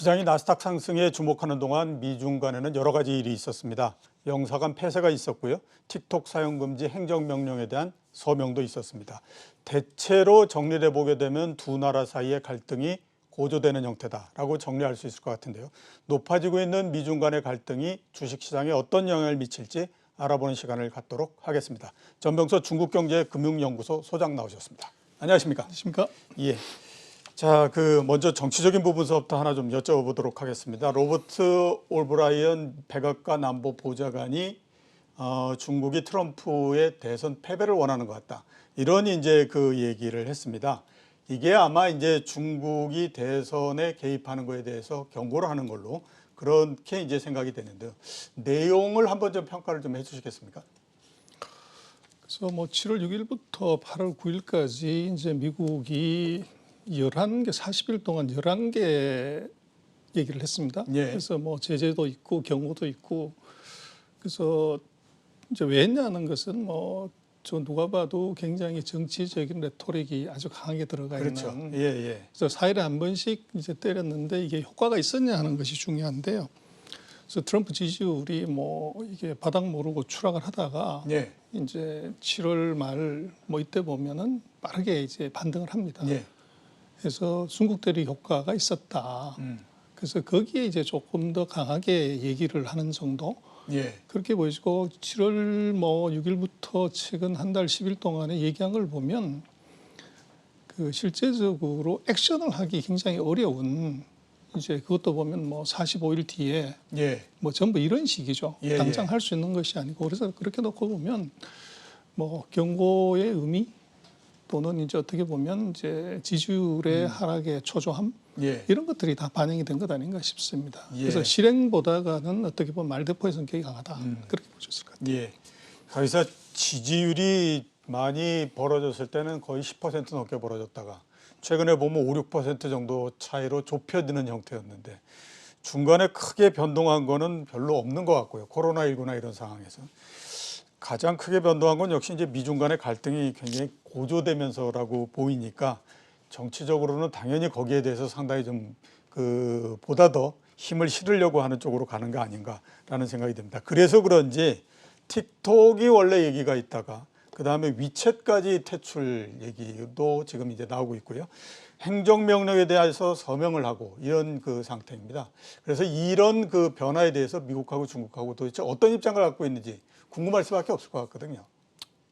시장이 나스닥 상승에 주목하는 동안 미중 간에는 여러 가지 일이 있었습니다. 영사관 폐쇄가 있었고요. 틱톡 사용 금지 행정명령에 대한 서명도 있었습니다. 대체로 정리를 해보게 되면 두 나라 사이의 갈등이 고조되는 형태다라고 정리할 수 있을 것 같은데요. 높아지고 있는 미중 간의 갈등이 주식시장에 어떤 영향을 미칠지 알아보는 시간을 갖도록 하겠습니다. 전병서 중국경제금융연구소 소장 나오셨습니다. 안녕하십니까? 안녕하십니까? 예. 자, 먼저 정치적인 부분서부터 하나 좀 여쭤보도록 하겠습니다. 로버트 올브라이언 백악관 안보 보좌관이 중국이 트럼프의 대선 패배를 원하는 것 같다. 이런 이제 그 얘기를 했습니다. 이게 아마 이제 중국이 대선에 개입하는 것에 대해서 경고를 하는 걸로 그렇게 이제 생각이 되는데 내용을 한번 좀 평가를 좀 해주시겠습니까? 그래서 뭐 7월 6일부터 8월 9일까지 이제 미국이 11개, 40일 동안 11개 얘기를 했습니다. 예. 그래서 뭐 제재도 있고 경고도 있고 그래서 이제 왜 했냐는 것은 뭐 저 누가 봐도 굉장히 정치적인 레토릭이 아주 강하게 들어가 그렇죠. 있는. 예. 그래서 4일에 한 번씩 이제 때렸는데 이게 효과가 있었냐 하는 것이 중요한데요. 그래서 트럼프 지지율이 뭐 이게 바닥 모르고 추락을 하다가 예. 이제 7월 말 뭐 이때 보면은 빠르게 이제 반등을 합니다. 예. 그래서 중국 대리 효과가 있었다. 그래서 거기에 이제 조금 더 강하게 얘기를 하는 정도. 예. 그렇게 보이고 7월 뭐 6일부터 최근 한 달 10일 동안에 얘기한 걸 보면 그 실제적으로 액션을 하기 굉장히 어려운 이제 그것도 보면 뭐 45일 뒤에 예. 뭐 전부 이런 식이죠. 예, 당장 할 수 있는 것이 아니고 그래서 그렇게 놓고 보면 뭐 경고의 의미 또는 이제 어떻게 보면 이제 지지율의 하락의 초조함 예. 이런 것들이 다 반영이 된 것 아닌가 싶습니다. 예. 그래서 실행보다는 어떻게 보면 말대포의 성격이 강하다 그렇게 볼 수 있을 것 같아요. 예. 거기서 지지율이 많이 벌어졌을 때는 거의 10% 넘게 벌어졌다가 최근에 보면 5, 6% 정도 차이로 좁혀지는 형태였는데 중간에 크게 변동한 거는 별로 없는 것 같고요. 코로나19나 이런 상황에서. 가장 크게 변동한 건 역시 이제 미중 간의 갈등이 굉장히 고조되면서라고 보이니까 정치적으로는 당연히 거기에 대해서 상당히 좀 보다 더 힘을 실으려고 하는 쪽으로 가는 거 아닌가라는 생각이 듭니다. 그래서 그런지 틱톡이 원래 얘기가 있다가 그다음에 위챗까지 퇴출 얘기도 지금 이제 나오고 있고요. 행정명령에 대해서 서명을 하고 이런 그 상태입니다. 그래서 이런 그 변화에 대해서 미국하고 중국하고 도대체 어떤 입장을 갖고 있는지 궁금할 수밖에 없을 것 같거든요.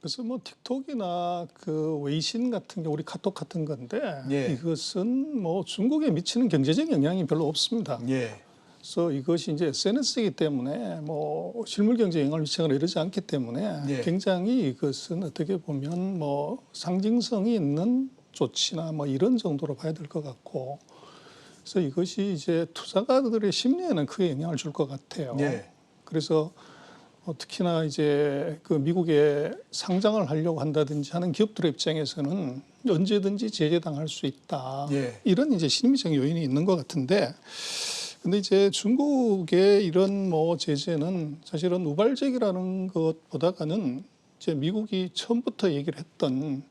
그래서 뭐 틱톡이나 그 웨이신 같은 게 우리 카톡 같은 건데 예. 이것은 뭐 중국에 미치는 경제적 영향이 별로 없습니다. 예. 그래서 이것이 이제 SNS이기 때문에 뭐 실물 경제 영향을 미치거나 이러지 않기 때문에 예. 굉장히 이것은 어떻게 보면 뭐 상징성이 있는 조치나 뭐 이런 정도로 봐야 될 것 같고 그래서 이것이 이제 투자가들의 심리에는 크게 영향을 줄 것 같아요. 예. 그래서 특히나 이제 그 미국에 상장을 하려고 한다든지 하는 기업들의 입장에서는 언제든지 제재당할 수 있다. 예. 이런 이제 심리적 요인이 있는 것 같은데, 근데 이제 중국의 이런 뭐 제재는 사실은 우발적이라는 것보다는 이제 미국이 처음부터 얘기를 했던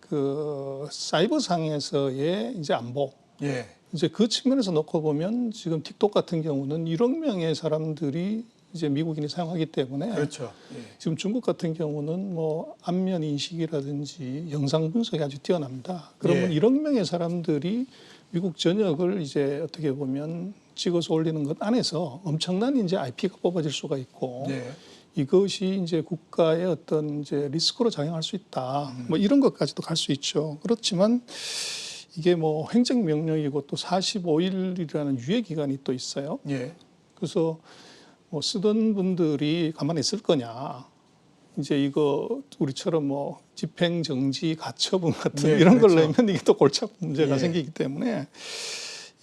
그 사이버상에서의 이제 안보. 예. 이제 그 측면에서 놓고 보면 지금 틱톡 같은 경우는 1억 명의 사람들이 이제 미국인이 사용하기 때문에 그렇죠. 예. 지금 중국 같은 경우는 뭐 안면 인식이라든지 영상 분석이 아주 뛰어납니다. 그러면 예. 1억 명의 사람들이 미국 전역을 이제 어떻게 보면 찍어서 올리는 것 안에서 엄청난 이제 IP가 뽑아질 수가 있고 예. 이것이 이제 국가의 어떤 이제 리스크로 작용할 수 있다. 뭐 이런 것까지도 갈 수 있죠. 그렇지만 이게 뭐 행정명령이고 또 45일이라는 유예 기간이 또 있어요. 예. 그래서 뭐 쓰던 분들이 가만히 있을 거냐. 이제 이거 우리처럼 뭐 집행정지 가처분 같은 네, 이런 걸 그렇죠. 내면 이게 또 골치 문제가 예. 생기기 때문에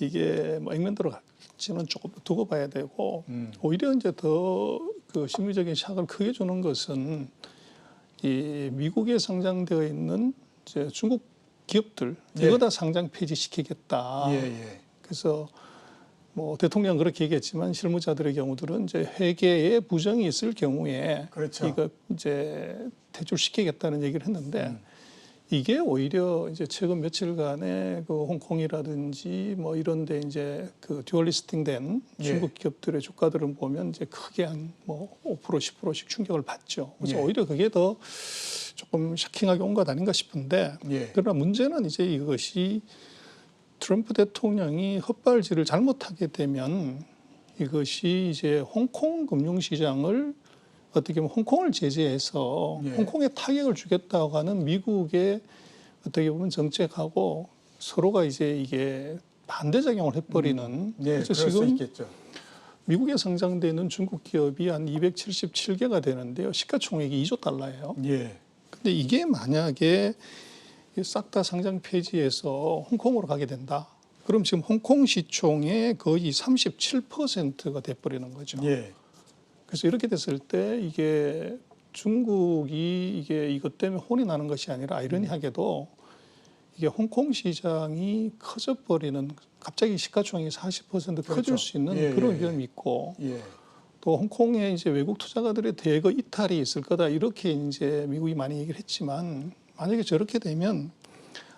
이게 뭐 액면도로 갈지는 조금 두고 봐야 되고 오히려 이제 더 그 심리적인 샥을 크게 주는 것은 이 미국에 상장되어 있는 이제 중국 기업들 예. 이거 다 상장 폐지시키겠다. 예. 그래서 뭐 대통령 그렇게 얘기했지만 실무자들의 경우들은 이제 회계에 부정이 있을 경우에 그렇죠. 이거 이제 퇴출시키겠다는 얘기를 했는데 이게 오히려 이제 최근 며칠간의 그 홍콩이라든지 뭐 이런데 이제 그 듀얼 리스팅된 예. 중국 기업들의 주가들을 보면 이제 크게 한 뭐 5% 10%씩 충격을 받죠. 그래서 예. 오히려 그게 더 조금 샤킹하게 온 것 아닌가 싶은데 예. 그러나 문제는 이제 이것이 트럼프 대통령이 헛발질을 잘못하게 되면 이것이 이제 홍콩 금융시장을 어떻게 보면 홍콩을 제재해서 예. 홍콩에 타격을 주겠다고 하는 미국의 어떻게 보면 정책하고 서로가 이제 이게 반대작용을 해버리는 예, 그래서 그럴 수 지금 있겠죠. 미국에 상장되는 중국 기업이 한 277개가 되는데요. 시가총액이 2조 달러예요. 예. 근데 이게 만약에 싹 다 상장 폐지해서 홍콩으로 가게 된다. 그럼 지금 홍콩 시총의 거의 37%가 돼버리는 거죠. 예. 그래서 이렇게 됐을 때 이게 중국이 이게 이것 때문에 혼이 나는 것이 아니라 아이러니하게도 이게 홍콩 시장이 커져 버리는 갑자기 시가총액이 40% 그렇죠. 커질 수 있는 예, 그런 예, 위험이 있고 예. 또 홍콩에 이제 외국 투자가들의 대거 이탈이 있을 거다 이렇게 이제 미국이 많이 얘기를 했지만 만약에 저렇게 되면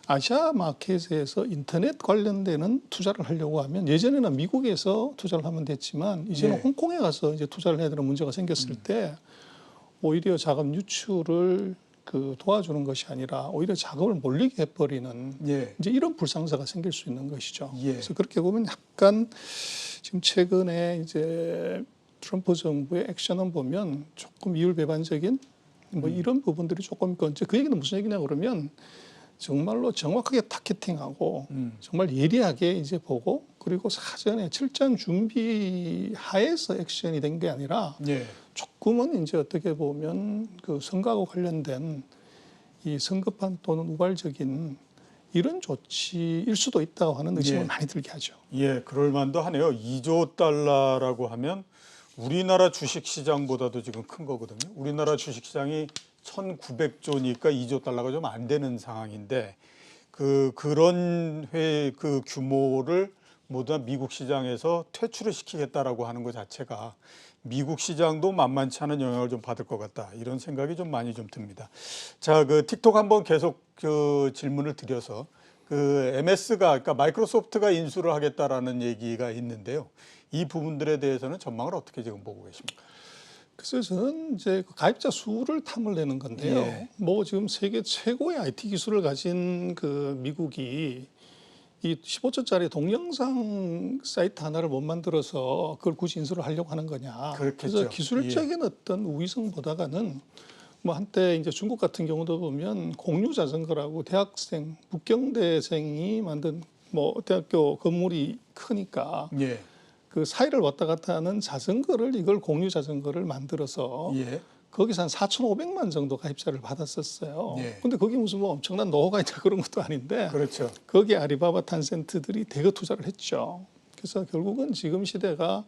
아시아 마켓에서 인터넷 관련되는 투자를 하려고 하면 예전에는 미국에서 투자를 하면 됐지만 이제는 예. 홍콩에 가서 이제 투자를 해야 되는 문제가 생겼을 때 오히려 자금 유출을 그 도와주는 것이 아니라 오히려 자금을 몰리게 해버리는 예. 이제 이런 불상사가 생길 수 있는 것이죠. 예. 그래서 그렇게 보면 약간 지금 최근에 이제 트럼프 정부의 액션을 보면 조금 이율배반적인 뭐 이런 부분들이 조금 있고 이제 그 얘기는 무슨 얘기냐 그러면 정말로 정확하게 타겟팅하고 정말 예리하게 이제 보고 그리고 사전에 철저한 준비 하에서 액션이 된 게 아니라 예. 조금은 이제 어떻게 보면 그 선거하고 관련된 이 성급한 또는 우발적인 이런 조치일 수도 있다고 하는 의심을 예. 많이 들게 하죠. 예, 그럴 만도 하네요. 2조 달러라고 하면 우리나라 주식 시장보다도 지금 큰 거거든요. 우리나라 주식 시장이 1,900조니까 2조 달러가 좀 안 되는 상황인데 그런 그 규모를 모두 다 미국 시장에서 퇴출을 시키겠다라고 하는 것 자체가 미국 시장도 만만치 않은 영향을 좀 받을 것 같다. 이런 생각이 좀 많이 좀 듭니다. 자, 그 틱톡 한번 계속 그 질문을 드려서 그 MS가 그러니까 마이크로소프트가 인수를 하겠다라는 얘기가 있는데요. 이 부분들에 대해서는 전망을 어떻게 지금 보고 계십니까? 그래서 저는 이제 그 가입자 수를 탐을 내는 건데요. 예. 뭐 지금 세계 최고의 IT 기술을 가진 그 미국이 이 15초짜리 동영상 사이트 하나를 못 만들어서 그걸 굳이 인수를 하려고 하는 거냐. 그렇겠죠. 그래서 기술적인 어떤 우위성보다가는 뭐 한때 이제 중국 같은 경우도 보면 공유 자전거라고 대학생, 북경대생이 만든 뭐 대학교 건물이 크니까 예. 그 사이를 왔다 갔다 하는 자전거를 이걸 공유 자전거를 만들어서 예. 거기서 한 4,500만 정도 가입자를 받았었어요. 예. 근데 거기 무슨 뭐 엄청난 노후가 있다 그런 것도 아닌데 그렇죠. 거기에 아리바바 탄센트들이 대거 투자를 했죠. 그래서 결국은 지금 시대가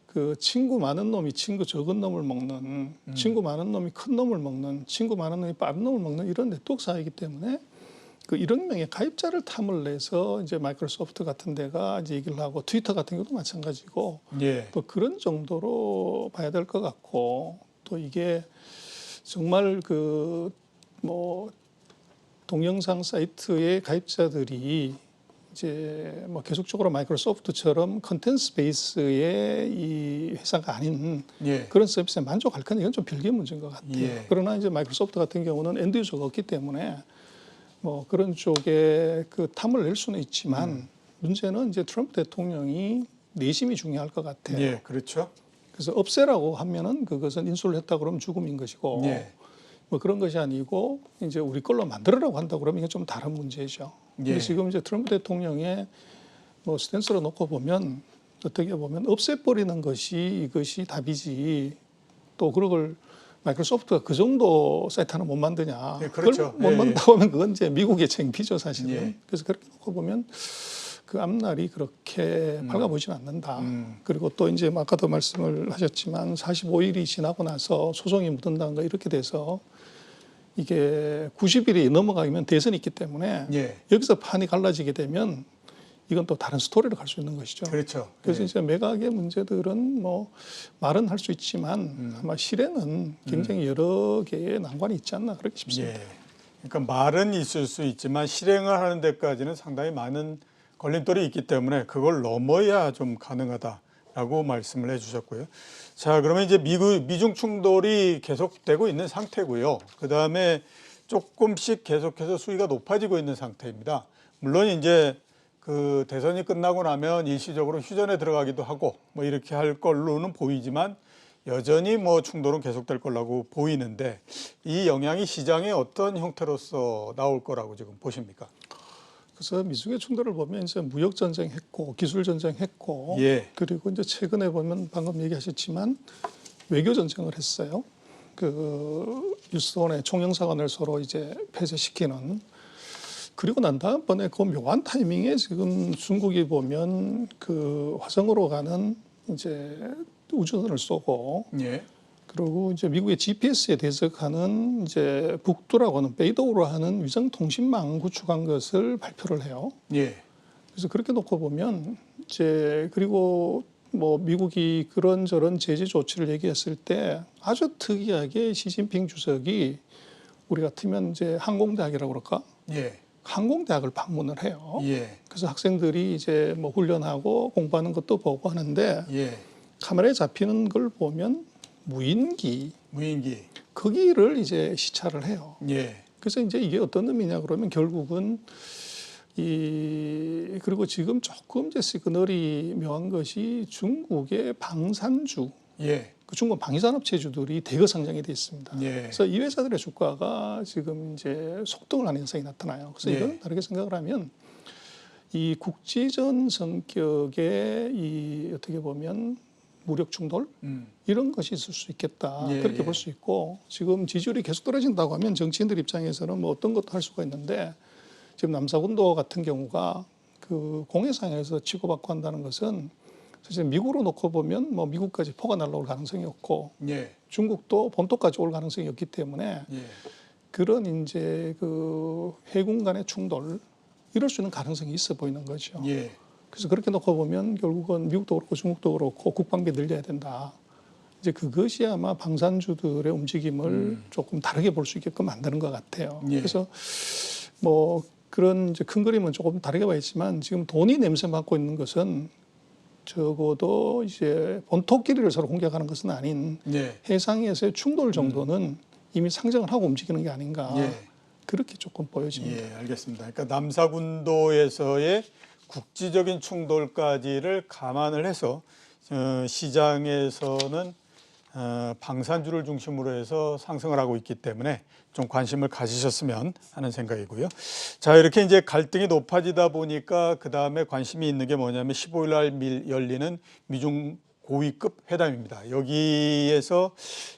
그 친구 많은 놈이 친구 적은 놈을 먹는 친구 많은 놈이 큰 놈을 먹는 친구 많은 놈이 빠른 놈을 먹는 이런 네트워크 사회이기 때문에 그 1억 명의 가입자를 탐을 내서 이제 마이크로소프트 같은 데가 이제 얘기를 하고 트위터 같은 경우도 마찬가지고 예. 또 그런 정도로 봐야 될 것 같고 또 이게 정말 그 뭐 동영상 사이트의 가입자들이 이제 뭐 계속적으로 마이크로소프트처럼 컨텐츠 베이스의 이 회사가 아닌 예. 그런 서비스에 만족할 거는 이건 좀 별개의 문제인 것 같아요. 예. 그러나 이제 마이크로소프트 같은 경우는 엔드 유저가 없기 때문에 뭐 그런 쪽에 그 탐을 낼 수는 있지만 문제는 이제 트럼프 대통령이 내심이 중요할 것 같아요. 예. 그렇죠. 그래서 없애라고 하면은 그것은 인수를 했다 그러면 죽음인 것이고 예. 뭐 그런 것이 아니고 이제 우리 걸로 만들으라고 한다 그러면 이게 좀 다른 문제죠. 근데 예. 지금 이제 트럼프 대통령의 뭐 스탠스로 놓고 보면 어떻게 보면 없애버리는 것이 이것이 답이지 또 그걸 마이크로소프트가 그 정도 사이트 하나 못 만드냐. 예, 그렇죠. 그걸 못 예, 만든다고 하면 그건 이제 미국의 창피죠 사실은. 예. 그래서 그렇게 놓고 보면 그 앞날이 그렇게 밝아 보이지는 않는다. 그리고 또 이제 아까도 말씀을 하셨지만 45일이 지나고 나서 소송이 묻는다든가 이렇게 돼서 이게 90일이 넘어가면 대선이 있기 때문에 예. 여기서 판이 갈라지게 되면 이건 또 다른 스토리로 갈 수 있는 것이죠. 그렇죠. 그래서 예. 이제 매각의 문제들은 뭐 말은 할 수 있지만 아마 실행은 굉장히 여러 개의 난관이 있지 않나 그렇게 싶습니다. 예. 그러니까 말은 있을 수 있지만 실행을 하는 데까지는 상당히 많은 걸림돌이 있기 때문에 그걸 넘어야 좀 가능하다라고 말씀을 해주셨고요. 자, 그러면 이제 미중 충돌이 계속되고 있는 상태고요. 그 다음에 조금씩 계속해서 수위가 높아지고 있는 상태입니다. 물론 이제 그 대선이 끝나고 나면 일시적으로 휴전에 들어가기도 하고 뭐 이렇게 할 걸로는 보이지만 여전히 뭐 충돌은 계속될 거라고 보이는데 이 영향이 시장에 어떤 형태로서 나올 거라고 지금 보십니까? 그래서 미중의 충돌을 보면 이제 무역 전쟁했고 기술 전쟁했고 예. 그리고 이제 최근에 보면 방금 얘기하셨지만 외교 전쟁을 했어요. 그 유스본의 총영사관을 서로 이제 폐쇄시키는. 그리고 난 다음번에 그 묘한 타이밍에 지금 중국이 보면 그 화성으로 가는 이제 우주선을 쏘고 예. 그리고 이제 미국의 GPS에 대적하는 이제 북두라고 하는 베이더우로 하는 위성 통신망 구축한 것을 발표를 해요. 예. 그래서 그렇게 놓고 보면 이제 그리고 뭐 미국이 그런저런 제재 조치를 얘기했을 때 아주 특이하게 시진핑 주석이 우리 같으면 이제 항공대학이라고 그럴까? 예. 항공대학을 방문을 해요. 예. 그래서 학생들이 이제 뭐 훈련하고 공부하는 것도 보고 하는데 예. 카메라에 잡히는 걸 보면 무인기 거기를 이제 시찰을 해요. 예. 그래서 이제 이게 어떤 의미냐 그러면 결국은 그리고 지금 조금 이제 시그널이 묘한 것이 중국의 방산주, 예. 그 중국 방위산업체주들이 대거 상장이 돼 있습니다. 예. 그래서 이 회사들의 주가가 지금 이제 속등을 하는 현상이 나타나요. 그래서 예. 이건 다르게 생각을 하면 이 국지전 성격의 이 어떻게 보면 무력 충돌 이런 것이 있을 수 있겠다. 예, 그렇게 예. 볼 수 있고 지금 지지율이 계속 떨어진다고 하면 정치인들 입장에서는 뭐 어떤 것도 할 수가 있는데 지금 남사군도 같은 경우가 그 공해상에서 치고받고 한다는 것은 사실 미국으로 놓고 보면 뭐 미국까지 포가 날라올 가능성이 없고 예. 중국도 본토까지 올 가능성이 없기 때문에 예. 그런 이제 그 해군 간의 충돌 이럴 수 있는 가능성이 있어 보이는 거죠. 예. 그래서 그렇게 놓고 보면 결국은 미국도 그렇고 중국도 그렇고 국방비 늘려야 된다. 이제 그것이 아마 방산주들의 움직임을 조금 다르게 볼 수 있게끔 만드는 것 같아요. 예. 그래서 뭐 그런 이제 큰 그림은 조금 다르게 봐야지만 지금 돈이 냄새 맡고 있는 것은 적어도 이제 본토끼리를 서로 공격하는 것은 아닌 예. 해상에서의 충돌 정도는 이미 상정을 하고 움직이는 게 아닌가. 예. 그렇게 조금 보여집니다. 예, 알겠습니다. 그러니까 남사군도에서의 국지적인 충돌까지를 감안을 해서 시장에서는 방산주를 중심으로 해서 상승을 하고 있기 때문에 좀 관심을 가지셨으면 하는 생각이고요. 자, 이렇게 이제 갈등이 높아지다 보니까 그 다음에 관심이 있는 게 뭐냐면 15일 날 열리는 미중 고위급 회담입니다. 여기에서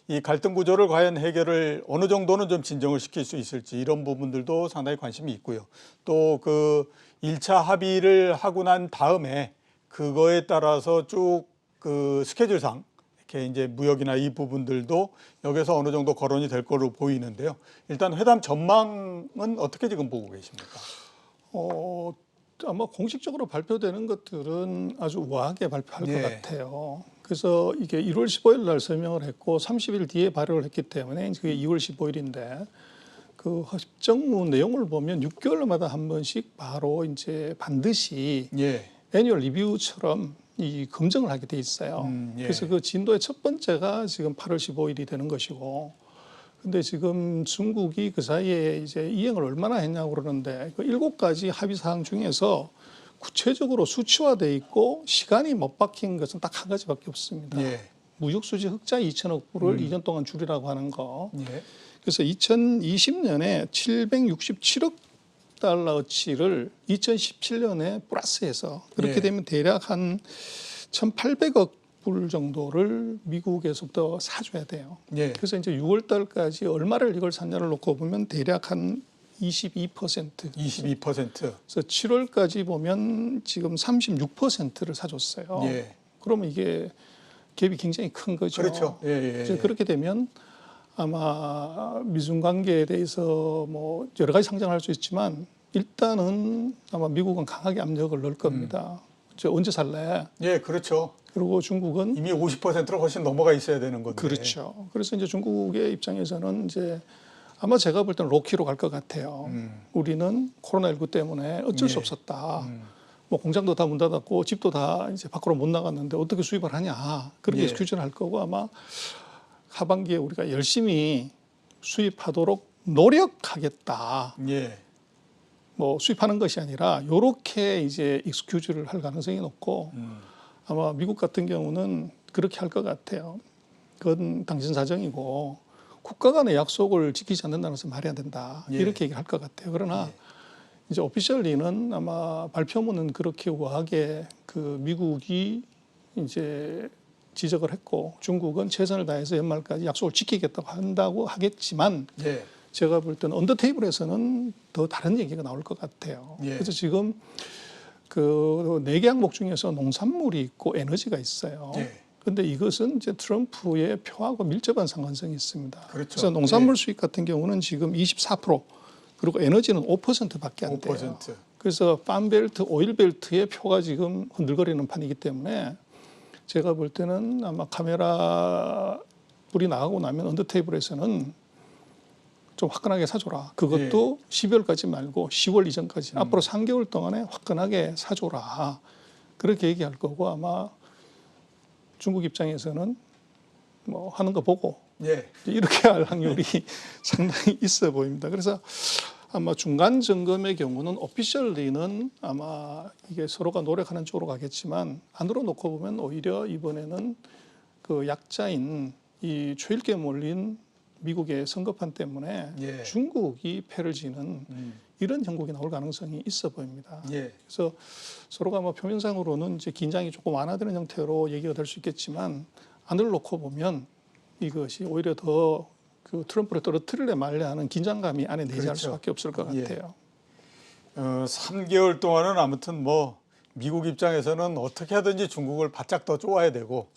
이 갈등 구조를 과연 해결을 어느 정도는 좀 진정을 시킬 수 있을지 이런 부분들도 상당히 관심이 있고요. 또 그 1차 합의를 하고 난 다음에 그거에 따라서 쭉 그 스케줄상 이렇게 이제 무역이나 이 부분들도 여기서 어느 정도 거론이 될 거로 보이는데요. 일단 회담 전망은 어떻게 지금 보고 계십니까? 아마 공식적으로 발표되는 것들은 아주 우아하게 발표할 예. 것 같아요. 그래서 이게 1월 15일 날 서명을 했고 30일 뒤에 발효를 했기 때문에 그게 2월 15일인데 그 협정문 내용을 보면 6개월마다 한 번씩 바로 이제 반드시 예. 애니얼 리뷰처럼 이 검증을 하게 돼 있어요. 예. 그래서 그 진도의 첫 번째가 지금 8월 15일이 되는 것이고, 근데 지금 중국이 그 사이에 이제 이행을 얼마나 했냐고 그러는데 그 7가지 합의 사항 중에서 구체적으로 수치화돼 있고 시간이 못 박힌 것은 딱 한 가지밖에 없습니다. 예. 무역수지 흑자 2천억 불을 2년 동안 줄이라고 하는 거. 예. 그래서 2020년에 767억 달러어치를 2017년에 플러스해서 그렇게 예. 되면 대략 한 1,800억 불 정도를 미국에서부터 사줘야 돼요. 예. 그래서 이제 6월 달까지 얼마를 이걸 샀냐를 놓고 보면 대략 한 22%. 22%. 그래서 7월까지 보면 지금 36%를 사줬어요. 예. 그러면 이게 갭이 굉장히 큰 거죠. 그렇죠. 예, 예, 이제 예. 그렇게 되면 아마 미중 관계에 대해서 뭐 여러 가지 상정할 수 있지만 일단은 아마 미국은 강하게 압력을 넣을 겁니다. 이제 언제 살래? 예, 그렇죠. 그리고 중국은 이미 50%로 훨씬 넘어가 있어야 되는 건데. 그렇죠. 그래서 이제 중국의 입장에서는 이제 아마 제가 볼 때는 로키로 갈 것 같아요. 우리는 코로나19 때문에 어쩔 수 예. 없었다. 뭐 공장도 다 문 닫았고 집도 다 이제 밖으로 못 나갔는데 어떻게 수입을 하냐. 그렇게 예. 엑스큐즈를 할 거고 아마 하반기에 우리가 열심히 수입하도록 노력하겠다. 예. 뭐 수입하는 것이 아니라 요렇게 이제 익스큐즈를 할 가능성이 높고 아마 미국 같은 경우는 그렇게 할 것 같아요. 그건 당신 사정이고 국가 간의 약속을 지키지 않는다는 것은 말이 안 된다. 예. 이렇게 얘기할 것 같아요. 그러나 이제 오피셜리는 아마 발표문은 그렇게 우아하게 그 미국이 이제 지적을 했고 중국은 최선을 다해서 연말까지 약속을 지키겠다고 한다고 하겠지만 예. 제가 볼 때는 언더 테이블에서는 더 다른 얘기가 나올 것 같아요. 예. 그래서 지금 그 4개 항목 중에서 농산물이 있고 에너지가 있어요. 예. 근데 이것은 이제 트럼프의 표하고 밀접한 상관성이 있습니다. 그렇죠. 그래서 농산물 수입 같은 경우는 지금 24% 그리고 에너지는 5%밖에 안 돼요. 5%. 그래서 팜벨트, 오일벨트의 표가 지금 흔들거리는 판이기 때문에 제가 볼 때는 아마 카메라 불이 나가고 나면 언더 테이블에서는 좀 화끈하게 사줘라. 그것도 12월까지 말고 10월 이전까지 앞으로 3개월 동안에 화끈하게 사줘라. 그렇게 얘기할 거고 아마 중국 입장에서는 뭐 하는 거 보고 예. 이렇게 할 확률이 상당히 있어 보입니다. 그래서 아마 중간 점검의 경우는 오피셜리는 아마 이게 서로가 노력하는 쪽으로 가겠지만 안으로 놓고 보면 오히려 이번에는 그 약자인 이 최일께 몰린 미국의 선거판 때문에 예. 중국이 패를 지는 이런 형국이 나올 가능성이 있어 보입니다. 예. 그래서 서로가 뭐 표면상으로는 이제 긴장이 조금 완화되는 형태로 얘기가 될 수 있겠지만 안을 놓고 보면 이것이 오히려 더 그 트럼프를 떨어뜨릴래 말래 하는 긴장감이 안에 내재할 그렇죠. 수밖에 없을 것 예. 같아요. 3개월 동안은 아무튼 뭐 미국 입장에서는 어떻게 하든지 중국을 바짝 더 쪼아야 되고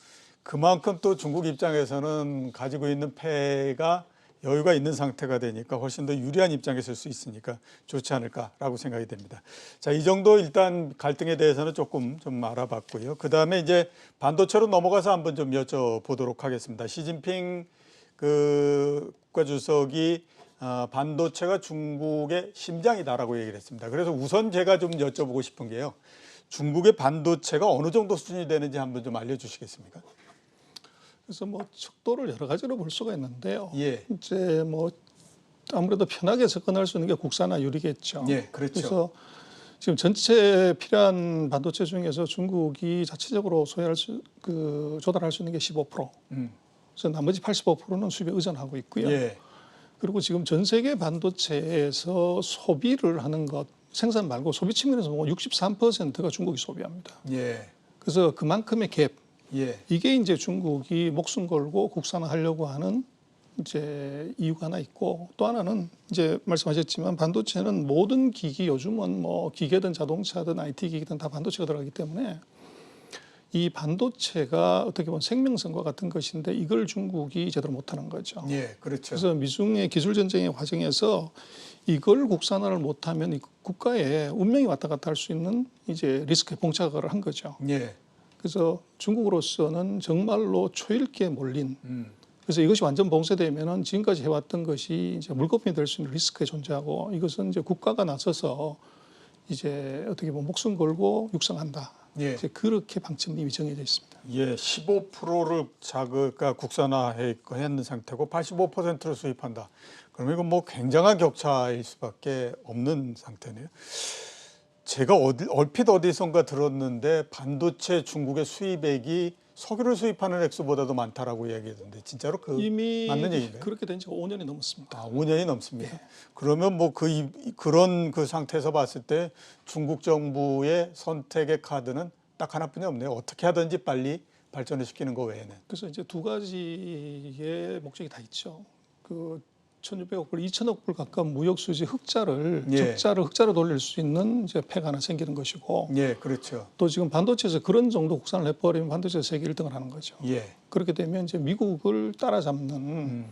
그만큼 또 중국 입장에서는 가지고 있는 패가 여유가 있는 상태가 되니까 훨씬 더 유리한 입장에 설 수 있으니까 좋지 않을까라고 생각이 됩니다. 자, 이 정도 일단 갈등에 대해서는 조금 좀 알아봤고요. 그 다음에 이제 반도체로 넘어가서 한번 좀 여쭤보도록 하겠습니다. 시진핑 그 국가주석이 반도체가 중국의 심장이다라고 얘기를 했습니다. 그래서 우선 제가 좀 여쭤보고 싶은 게요. 중국의 반도체가 어느 정도 수준이 되는지 한번 좀 알려주시겠습니까? 그래서 뭐 척도를 여러 가지로 볼 수가 있는데요. 예. 이제 뭐 아무래도 편하게 접근할 수 있는 게 국산화율이겠죠. 예, 그렇죠. 그래서 지금 전체 필요한 반도체 중에서 중국이 자체적으로 소유할 수, 조달할 수 있는 게 15%. 그래서 나머지 85%는 수입에 의존하고 있고요. 예. 그리고 지금 전 세계 반도체에서 소비를 하는 것, 생산 말고 소비 측면에서 보면 63%가 중국이 소비합니다. 예. 그래서 그만큼의 갭, 예. 이게 이제 중국이 목숨 걸고 국산화하려고 하는 이제 이유가 하나 있고 또 하나는 이제 말씀하셨지만 반도체는 모든 기기 요즘은 뭐 기계든 자동차든 IT 기기든 다 반도체가 들어가기 때문에 이 반도체가 어떻게 보면 생명선과 같은 것인데 이걸 중국이 제대로 못하는 거죠. 예, 그렇죠. 그래서 미중의 기술 전쟁의 과정에서 이걸 국산화를 못하면 이 국가의 운명이 왔다 갔다 할 수 있는 이제 리스크에 봉착을 한 거죠. 예. 그래서 중국으로서는 정말로 초일기에 몰린. 그래서 이것이 완전 봉쇄되면은 지금까지 해왔던 것이 이제 물거품이 될 수 있는 리스크에 존재하고 이것은 이제 국가가 나서서 이제 어떻게 보면 목숨 걸고 육성한다. 예. 이제 그렇게 방침이 이미 정해져 있습니다. 예, 15%를 그러니까 국산화했는 상태고 85%를 수입한다. 그러면 이건 뭐 굉장한 격차일 수밖에 없는 상태네요. 제가 얼핏 어디선가 들었는데 반도체 중국의 수입액이 석유를 수입하는 액수보다도 많다라고 이야기했는데 진짜로 이미 맞는 얘기인가요? 그렇게 된 지가 5년이 넘었습니다. 아, 5년이 넘습니다. 네. 그러면 뭐 그런 그 상태에서 봤을 때 중국 정부의 선택의 카드는 딱 하나뿐이 없네요. 어떻게 하든지 빨리 발전을 시키는 거 외에는. 그래서 이제 두 가지의 목적이 다 있죠. 그 1,600억 불, 2,000억 불 가까운 무역 수지 흑자를 예. 흑자로 돌릴 수 있는 이제 폐가 하나 생기는 것이고 예, 그렇죠. 또 지금 반도체에서 그런 정도 국산을 해버리면 반도체 세계 1등을 하는 거죠. 예. 그렇게 되면 이제 미국을 따라잡는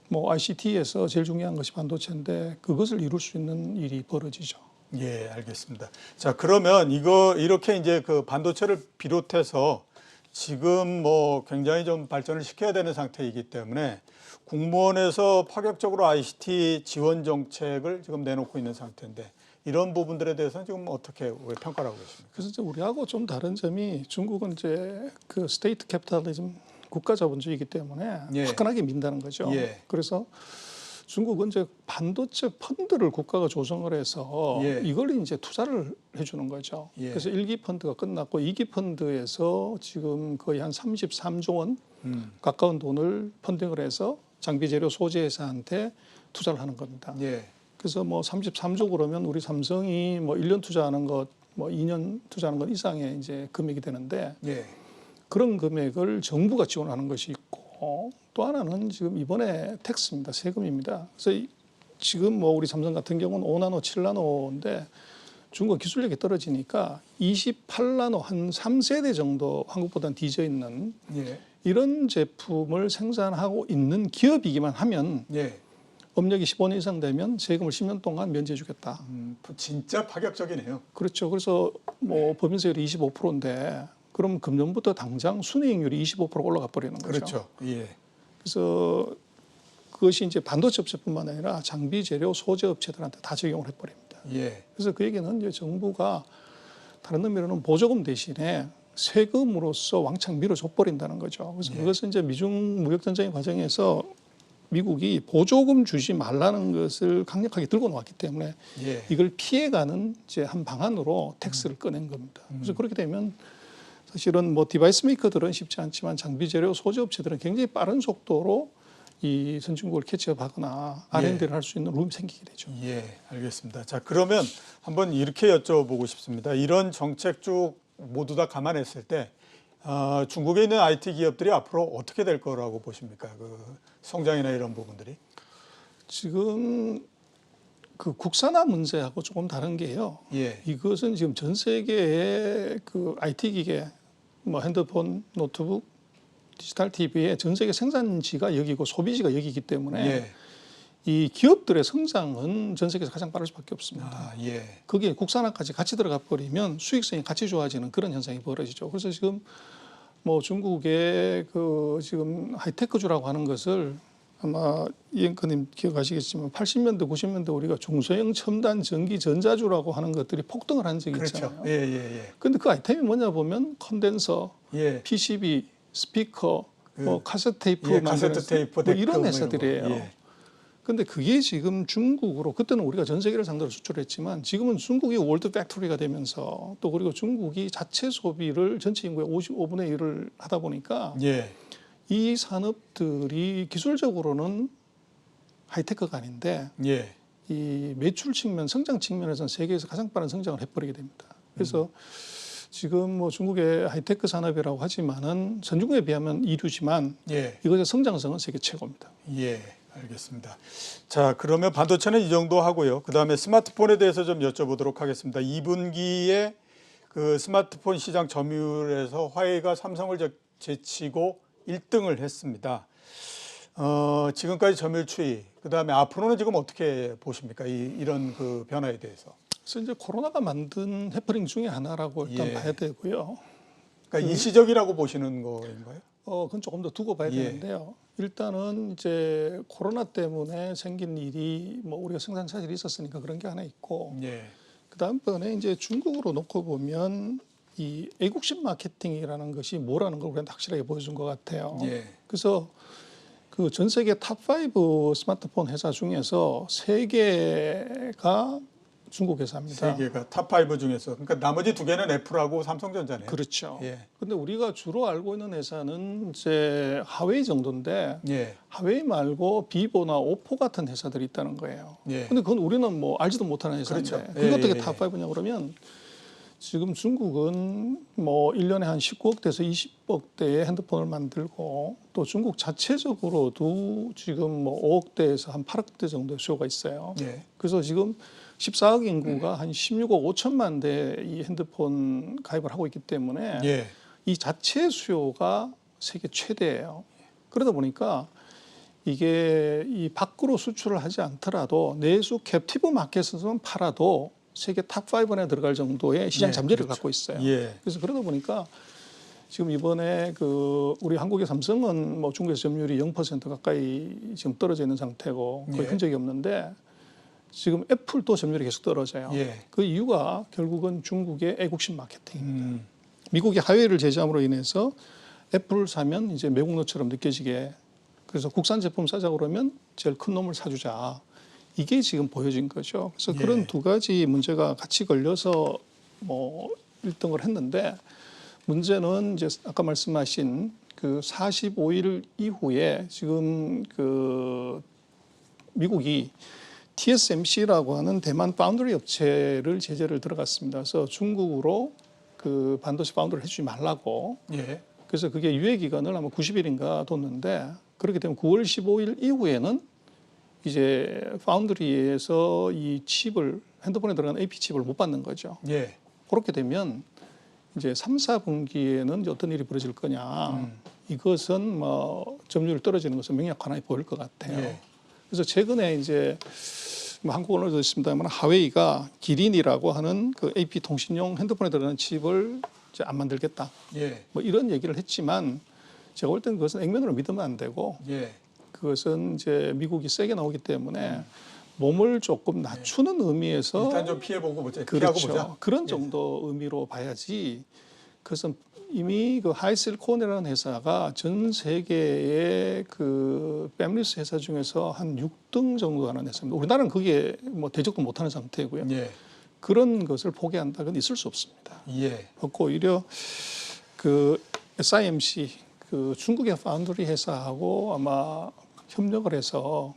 뭐 ICT에서 제일 중요한 것이 반도체인데 그것을 이룰 수 있는 일이 벌어지죠. 예, 알겠습니다. 자, 그러면 이렇게 이제 그 반도체를 비롯해서 지금 뭐 굉장히 좀 발전을 시켜야 되는 상태이기 때문에 국무원에서 파격적으로 ICT 지원 정책을 지금 내놓고 있는 상태인데 이런 부분들에 대해서는 지금 어떻게 평가를 하고 계십니까? 그래서 이제 우리하고 좀 다른 점이 중국은 이제 그 스테이트 캐피탈리즘 국가 자본주의이기 때문에 예. 화끈하게 민다는 거죠. 예. 그래서 중국은 이제 반도체 펀드를 국가가 조성을 해서 예. 이걸 이제 투자를 해주는 거죠. 예. 그래서 1기 펀드가 끝났고 2기 펀드에서 지금 거의 한 33조 원 가까운 돈을 펀딩을 해서 장비 재료 소재 회사한테 투자를 하는 겁니다. 예. 그래서 뭐 33조 그러면 우리 삼성이 뭐 1년 투자하는 것, 뭐 2년 투자하는 것 이상의 이제 금액이 되는데 예. 그런 금액을 정부가 지원하는 것이 있고 또 하나는 지금 이번에 텍스입니다. 세금입니다. 그래서 지금 뭐 우리 삼성 같은 경우는 5나노, 7나노인데 중국 기술력이 떨어지니까 28나노 한 3세대 정도 한국보다는 뒤져 있는 예. 이런 제품을 생산하고 있는 기업이기만 하면 예. 업력이 15년 이상 되면 세금을 10년 동안 면제해 주겠다. 진짜 파격적이네요. 그렇죠. 그래서 뭐 법인세율이 25%인데 그럼 금년부터 당장 순이익률이 25% 올라가 버리는 거죠. 그렇죠. 예. 그래서 그것이 이제 반도체 업체뿐만 아니라 장비 재료 소재 업체들한테 다 적용을 해버립니다. 예. 그래서 그 얘기는 이제 정부가 다른 의미로는 보조금 대신에 세금으로서 왕창 밀어줘 버린다는 거죠. 그래서 예. 그것은 이제 미중 무역 전쟁의 과정에서 미국이 보조금 주지 말라는 것을 강력하게 들고 나왔기 때문에 예. 이걸 피해가는 이제 한 방안으로 텍스를 꺼낸 겁니다. 그래서 그렇게 되면 사실은 뭐 디바이스 메이커들은 쉽지 않지만 장비 재료 소재 업체들은 굉장히 빠른 속도로 이 선진국을 캐치업하거나 R&D를 할 수 있는 룸이 생기게 되죠. 예, 알겠습니다. 자, 그러면 한번 이렇게 여쭤보고 싶습니다. 이런 정책 쭉 모두 다 감안했을 때 중국에 있는 IT 기업들이 앞으로 어떻게 될 거라고 보십니까? 그 성장이나 이런 부분들이? 지금 그 국산화 문제하고 조금 다른 게요. 예. 이것은 지금 전 세계의 그 IT 기계, 뭐 핸드폰, 노트북, 디지털 TV의 전 세계 생산지가 여기고 소비지가 여기기 때문에 예. 이 기업들의 성장은 전 세계에서 가장 빠를 수밖에 없습니다. 예. 거기에 국산화까지 같이 들어가 버리면 수익성이 같이 좋아지는 그런 현상이 벌어지죠. 그래서 지금 뭐 중국의 그 지금 하이테크주라고 하는 것을 아마 이 앵커님 기억하시겠지만 80년대, 90년대 우리가 중소형 첨단 전기 전자주라고 하는 것들이 폭등을 한 적이 그렇죠. 있잖아요. 예, 예, 예. 근데 그 아이템이 뭐냐 보면 컨덴서, 예. PCB, 스피커, 뭐 카세트 테이프 예, 만드는 카세트 테이프, 뭐 데크 이런 뭐 회사들이에요. 예. 근데 그게 지금 중국으로 그때는 우리가 전 세계를 상대로 수출했지만 지금은 중국이 월드 팩토리가 되면서 또 그리고 중국이 자체 소비를 전체 인구의 55분의 1을 하다 보니까 예. 이 산업들이 기술적으로는 하이테크가 아닌데 예. 이 매출 측면, 성장 측면에서는 세계에서 가장 빠른 성장을 해버리게 됩니다. 그래서 지금 뭐 중국의 하이테크 산업이라고 하지만은 선진국에 비하면 이류지만 예. 이것의 성장성은 세계 최고입니다. 예. 알겠습니다. 자, 그러면 반도체는 이 정도 하고요. 그다음에 스마트폰에 대해서 좀 여쭤보도록 하겠습니다. 2분기에 그 스마트폰 시장 점유율에서 화웨이가 삼성을 제치고 1등을 했습니다. 지금까지 점유율 추이, 그다음에 앞으로는 지금 어떻게 보십니까? 이런 그 변화에 대해서. 그래서 이제 코로나가 만든 해프닝 중에 하나라고 일단 예. 봐야 되고요. 그러니까 일시적이라고 보시는 거인가요? 그건 조금 더 두고 봐야 예. 되는데요. 일단은 이제 코로나 때문에 생긴 일이 뭐 우리가 생산 차질이 있었으니까 그런 게 하나 있고, 예. 그 다음번에 이제 중국으로 놓고 보면 이 애국심 마케팅이라는 것이 뭐라는 걸 우리한테 확실하게 보여준 것 같아요. 예. 그래서 그 전 세계 탑5 스마트폰 회사 중에서 3개가 중국 회사입니다. 3개가 탑5 중에서. 그러니까 나머지 2개는 애플하고 삼성전자네요. 그렇죠. 예. 근데 우리가 주로 알고 있는 회사는 이제 하웨이 정도인데 예. 하웨이 말고 비보나 오포 같은 회사들이 있다는 거예요. 예. 근데 그건 우리는 뭐 알지도 못하는 회사인데 그렇죠. 그게 예, 어떻게 예, 탑5냐 그러면 지금 중국은 뭐 1년에 한 19억대에서 20억대의 핸드폰을 만들고 또 중국 자체적으로도 지금 뭐 5억대에서 한 8억대 정도의 수요가 있어요. 예. 그래서 지금 14억 인구가 한 16억 5천만 대 이 핸드폰 가입을 하고 있기 때문에 예. 이 자체 수요가 세계 최대예요. 그러다 보니까 이게 이 밖으로 수출을 하지 않더라도 내수 캡티브 마켓에서만 팔아도 세계 탑5 안에 들어갈 정도의 시장 예, 잠재력을 그렇죠. 갖고 있어요. 예. 그래서 그러다 보니까 지금 이번에 그 우리 한국의 삼성은 뭐 중국에서 점유율이 0% 가까이 지금 떨어져 있는 상태고 거의 예. 흔적이 없는데 지금 애플도 점유율이 계속 떨어져요. 예. 그 이유가 결국은 중국의 애국심 마케팅입니다. 미국이 하웨이를 제재함으로 인해서 애플을 사면 이제 매국노처럼 느껴지게 그래서 국산 제품 사자 그러면 제일 큰 놈을 사주자. 이게 지금 보여진 거죠. 그래서 예. 그런 두 가지 문제가 같이 걸려서 뭐 1등을 했는데 문제는 이제 아까 말씀하신 그 45일 이후에 지금 그 미국이 TSMC라고 하는 대만 파운드리 업체를 제재를 들어갔습니다. 그래서 중국으로 그 반도체 파운드를 해주지 말라고. 예. 그래서 그게 유예 기간을 아마 90일인가 뒀는데 그렇게 되면 9월 15일 이후에는 이제 파운드리에서 이 칩을 핸드폰에 들어가는 AP 칩을 못 받는 거죠. 예. 그렇게 되면 이제 3, 4분기에는 이제 어떤 일이 벌어질 거냐. 이것은 뭐 점유율 떨어지는 것은 명약하나에 보일 것 같아요. 예. 그래서 최근에 이제 뭐 한국 언론에도 있습니다만 하웨이가 기린이라고 하는 그 AP 통신용 핸드폰에 들어가는 칩을 이제 안 만들겠다. 예. 뭐 이런 얘기를 했지만 제가 볼 때는 그것은 액면으로 믿으면 안 되고 예. 그것은 이제 미국이 세게 나오기 때문에 몸을 조금 낮추는 의미에서 일단 좀 피해보고 보자. 피하고 그렇죠. 보자. 그런 예. 정도 의미로 봐야지. 그것은 이미 그 하이실콘이라는 회사가 전 세계의 그 패밀리스 회사 중에서 한 6등 정도 하는 회사입니다. 우리나라는 그게 뭐 대적도 못하는 상태고요. 예. 그런 것을 포기한다는 있을 수 없습니다. 예. 그렇고 오히려 그 SIMC 그 중국의 파운드리 회사하고 아마 협력을 해서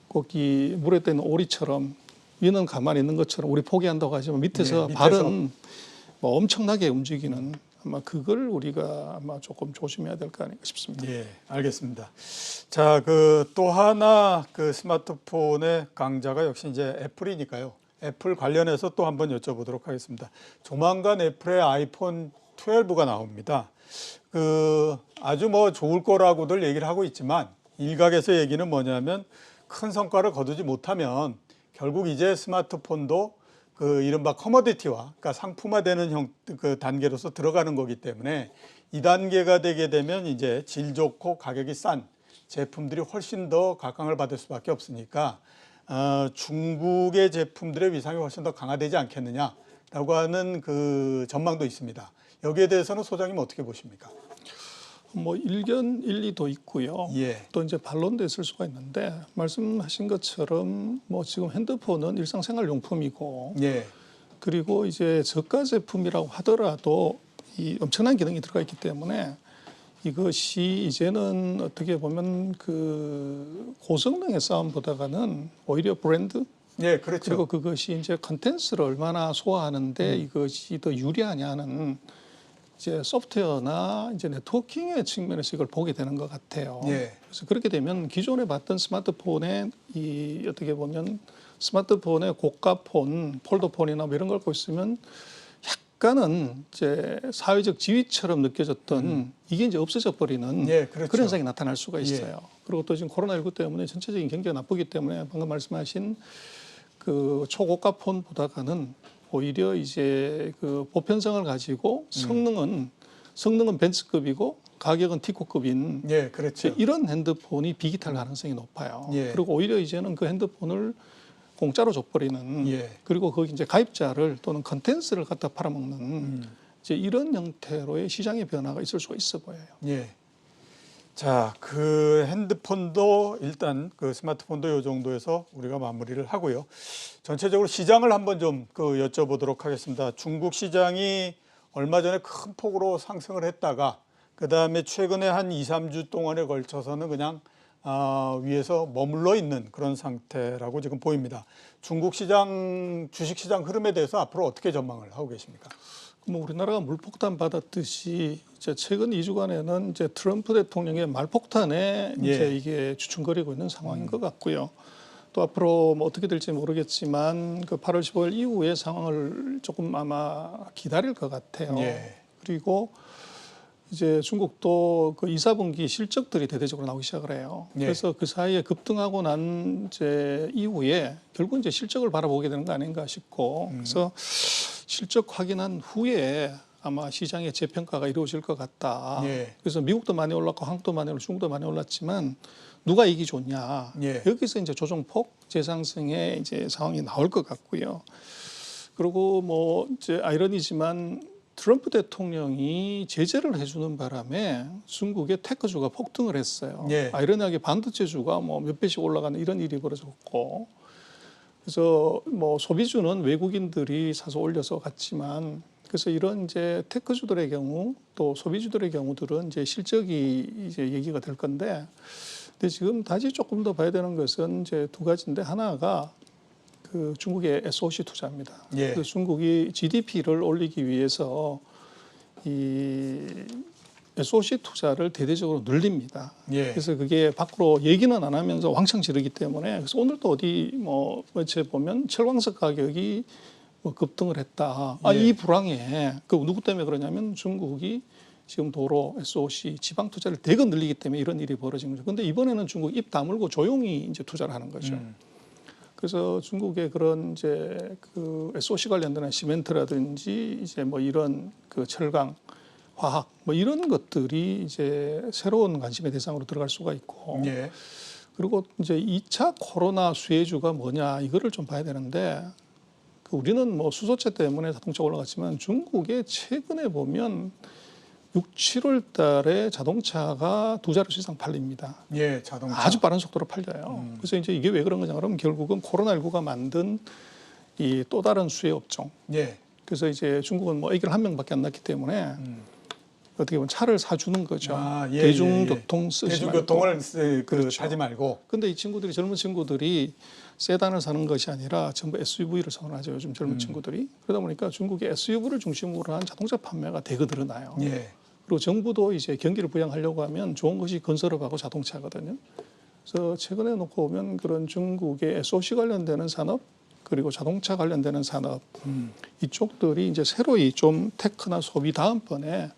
거기 물에 떠있는 오리처럼 위는 가만히 있는 것처럼 우리 포기한다고 하지만 밑에서, 밑에서. 발은 뭐 엄청나게 움직이는 아마 그걸 우리가 아마 조금 조심해야 될 거 아닌가 싶습니다. 예, 알겠습니다. 자, 그 또 하나 그 스마트폰의 강자가 역시 이제 애플이니까요. 애플 관련해서 또 한번 여쭤보도록 하겠습니다. 조만간 애플의 아이폰 12가 나옵니다. 그 아주 뭐 좋을 거라고들 얘기를 하고 있지만 일각에서 얘기는 뭐냐면 큰 성과를 거두지 못하면 결국 이제 스마트폰도 그 이른바 커머디티와 그러니까 상품화되는 그 단계로서 들어가는 거기 때문에 이 단계가 되게 되면 이제 질 좋고 가격이 싼 제품들이 훨씬 더 각광을 받을 수밖에 없으니까 중국의 제품들의 위상이 훨씬 더 강화되지 않겠느냐라고 하는 그 전망도 있습니다. 여기에 대해서는 소장님 어떻게 보십니까? 뭐 일견 일리도 있고요. 예. 또 이제 반론도 있을 수가 있는데 말씀하신 것처럼 뭐 지금 핸드폰은 일상생활용품이고 예. 그리고 이제 저가 제품이라고 하더라도 이 엄청난 기능이 들어가 있기 때문에 이것이 이제는 어떻게 보면 그 고성능의 싸움보다는 오히려 브랜드 예, 그렇죠. 그리고 그것이 이제 컨텐츠를 얼마나 소화하는데 이것이 더 유리하냐는 이제 소프트웨어나 이제 네트워킹의 측면에서 이걸 보게 되는 것 같아요. 예. 그래서 그렇게 되면 기존에 봤던 스마트폰의 이 어떻게 보면 스마트폰의 고가폰, 폴더폰이나 뭐 이런 걸 보고 있으면 약간은 이제 사회적 지위처럼 느껴졌던 이게 이제 없어져 버리는 예, 그렇죠. 그런 현상이 나타날 수가 예. 있어요. 그리고 또 지금 코로나19 때문에 전체적인 경기가 나쁘기 때문에 방금 말씀하신 그 초고가 폰보다는 오히려 이제 그 보편성을 가지고 성능은 벤츠급이고 가격은 티코급인 예, 그렇죠. 이런 핸드폰이 비기탈 가능성이 높아요. 예. 그리고 오히려 이제는 그 핸드폰을 공짜로 줘버리는 예. 그리고 거기 이제 가입자를 또는 컨텐츠를 갖다 팔아먹는 이제 이런 형태로의 시장의 변화가 있을 수가 있어 보여요. 예. 자, 그 핸드폰도 일단 그 스마트폰도 이 정도에서 우리가 마무리를 하고요. 전체적으로 시장을 한번 좀 그 여쭤보도록 하겠습니다. 중국 시장이 얼마 전에 큰 폭으로 상승을 했다가 그 다음에 최근에 한 2, 3주 동안에 걸쳐서는 그냥 위에서 머물러 있는 그런 상태라고 지금 보입니다. 중국 시장, 주식 시장 흐름에 대해서 앞으로 어떻게 전망을 하고 계십니까? 뭐 우리나라가 물폭탄 받았듯이 이제 최근 2주간에는 이제 트럼프 대통령의 말폭탄에 이제 이게 주춤거리고 있는 상황인 것 같고요. 또 앞으로 뭐 어떻게 될지 모르겠지만 그 8월 15일 이후의 상황을 조금 아마 기다릴 것 같아요. 예. 그리고 이제 중국도 그 2, 4분기 실적들이 대대적으로 나오기 시작을 해요. 예. 그래서 그 사이에 급등하고 난 이제 이후에 결국 이제 실적을 바라보게 되는 거 아닌가 싶고 그래서 실적 확인한 후에 아마 시장의 재평가가 이루어질 것 같다. 예. 그래서 미국도 많이 올랐고 한국도 많이 올랐고 중국도 많이 올랐지만 누가 이기 좋냐. 예. 여기서 이제 조정폭 재상승의 이제 상황이 나올 것 같고요. 그리고 뭐 이제 아이러니지만 트럼프 대통령이 제재를 해주는 바람에 중국의 테크주가 폭등을 했어요. 예. 아이러니하게 반도체주가 뭐 몇 배씩 올라가는 이런 일이 벌어졌고, 그래서 뭐 소비주는 외국인들이 사서 올려서 갔지만, 그래서 이런 이제 테크주들의 경우 또 소비주들의 경우들은 이제 실적이 이제 얘기가 될 건데, 근데 지금 다시 조금 더 봐야 되는 것은 이제 두 가지인데, 하나가 그 중국의 SOC 투자입니다. 예. 그 중국이 GDP를 올리기 위해서 이 SOC 투자를 대대적으로 늘립니다. 예. 그래서 그게 밖으로 얘기는 안 하면서 왕창 지르기 때문에, 그래서 오늘도 어디 뭐 매체 보면 철광석 가격이 뭐 급등을 했다. 예. 이 불황에 그 누구 때문에 그러냐면 중국이 지금 도로, SOC, 지방 투자를 대거 늘리기 때문에 이런 일이 벌어진 거죠. 그런데 이번에는 중국 입 다물고 조용히 이제 투자를 하는 거죠. 그래서 중국의 그런 이제 그 SOC 관련된 시멘트라든지 이제 뭐 이런 그 철강, 화학 뭐 이런 것들이 이제 새로운 관심의 대상으로 들어갈 수가 있고, 예. 그리고 이제 2차 코로나 수혜주가 뭐냐 이거를 좀 봐야 되는데, 그 우리는 뭐 수소차 때문에 자동차 올라갔지만 중국에 최근에 보면 6, 7월 달에 자동차가 2자릿수 이상 팔립니다. 예. 자동차. 아주 빠른 속도로 팔려요. 그래서 이제 이게 왜 그런 거냐 그러면 결국은 코로나19가 만든 이 또 다른 수혜 업종. 예. 그래서 이제 중국은 뭐 애기를 한 명밖에 안 낳기 때문에 어떻게 보면 차를 사주는 거죠. 아, 예, 대중교통 쓰지 대중교통을 그렇죠. 타지 말고. 근데 이 친구들이, 젊은 친구들이 세단을 사는 것이 아니라 전부 SUV를 선호하죠. 요즘 젊은 친구들이. 그러다 보니까 중국의 SUV를 중심으로 한 자동차 판매가 대거 늘어나요. 예. 그리고 정부도 이제 경기를 부양하려고 하면 좋은 것이 건설업하고 자동차거든요. 그래서 최근에 놓고 보면 그런 중국의 SOC 관련되는 산업, 그리고 자동차 관련되는 산업, 이쪽들이 이제 새로이 좀 테크나 소비 다음번에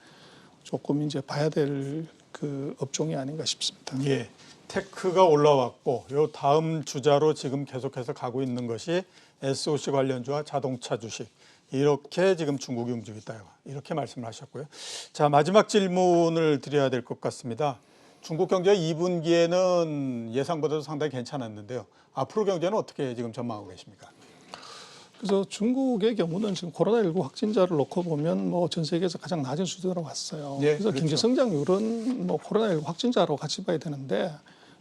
조금 이제 봐야 될 그 업종이 아닌가 싶습니다. 예. 테크가 올라왔고, 요 다음 주자로 지금 계속해서 가고 있는 것이 SOC 관련주와 자동차 주식. 이렇게 지금 중국이 움직이고 있다. 이렇게 말씀을 하셨고요. 자, 마지막 질문을 드려야 될 것 같습니다. 중국 경제 2분기에는 예상보다도 상당히 괜찮았는데요. 앞으로 경제는 어떻게 지금 전망하고 계십니까? 그래서 중국의 경우는 지금 코로나19 확진자를 놓고 보면 뭐 전 세계에서 가장 낮은 수준으로 왔어요. 예, 그래서 그렇죠. 경제 성장률은 뭐 코로나19 확진자로 같이 봐야 되는데,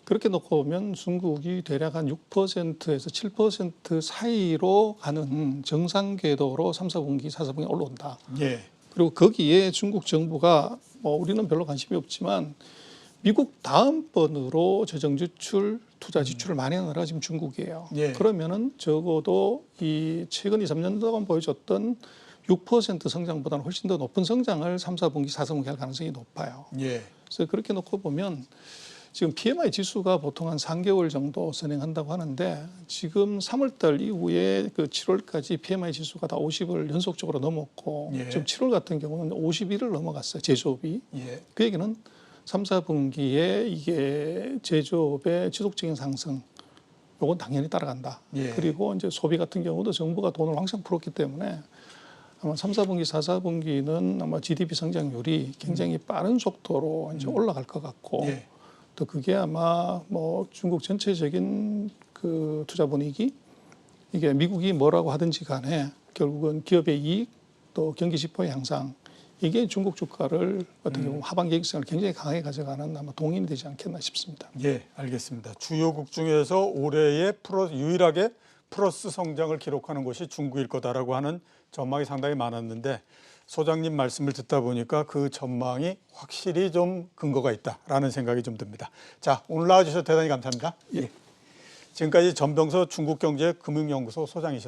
그렇게 놓고 보면 중국이 대략 한 6%에서 7% 사이로 가는 정상 궤도로 3, 4분기, 4, 4분기 올라온다. 예. 그리고 거기에 중국 정부가 뭐 우리는 별로 관심이 없지만 미국 다음번으로 재정 지출, 투자 지출을 많이 하는 나라가 지금 중국이에요. 예. 그러면은 적어도 이 최근 2, 3년 동안 보여줬던 6% 성장보다는 훨씬 더 높은 성장을 3, 4분기, 4, 4분기 할 가능성이 높아요. 예. 그래서 그렇게 놓고 보면 지금 PMI 지수가 보통 한 3개월 정도 선행한다고 하는데, 지금 3월달 이후에 그 7월까지 PMI 지수가 다 50을 연속적으로 넘었고, 예. 지금 7월 같은 경우는 51을 넘어갔어요. 제조업이. 예. 그 얘기는 3, 4분기에 이게 제조업의 지속적인 상승, 요건 당연히 따라간다. 예. 그리고 이제 소비 같은 경우도 정부가 돈을 왕창 풀었기 때문에 아마 3, 4분기, 4, 4분기는 아마 GDP 성장률이 굉장히 빠른 속도로 이제 올라갈 것 같고, 예. 또 그게 아마 뭐 중국 전체적인 그 투자 분위기, 이게 미국이 뭐라고 하든지 간에 결국은 기업의 이익, 또 경기 지표의 향상, 이게 중국 주가를 어떻게 보면 하반기 일성을 굉장히 강하게 가져가는 아마 동인이 되지 않겠나 싶습니다. 예, 알겠습니다. 주요국 중에서 올해에 유일하게 플러스 성장을 기록하는 곳이 중국일 거다라고 하는 전망이 상당히 많았는데, 소장님 말씀을 듣다 보니까 그 전망이 확실히 좀 근거가 있다라는 생각이 좀 듭니다. 자, 오늘 나와주셔서 대단히 감사합니다. 예. 지금까지 전병서 중국경제금융연구소 소장이셨습니다.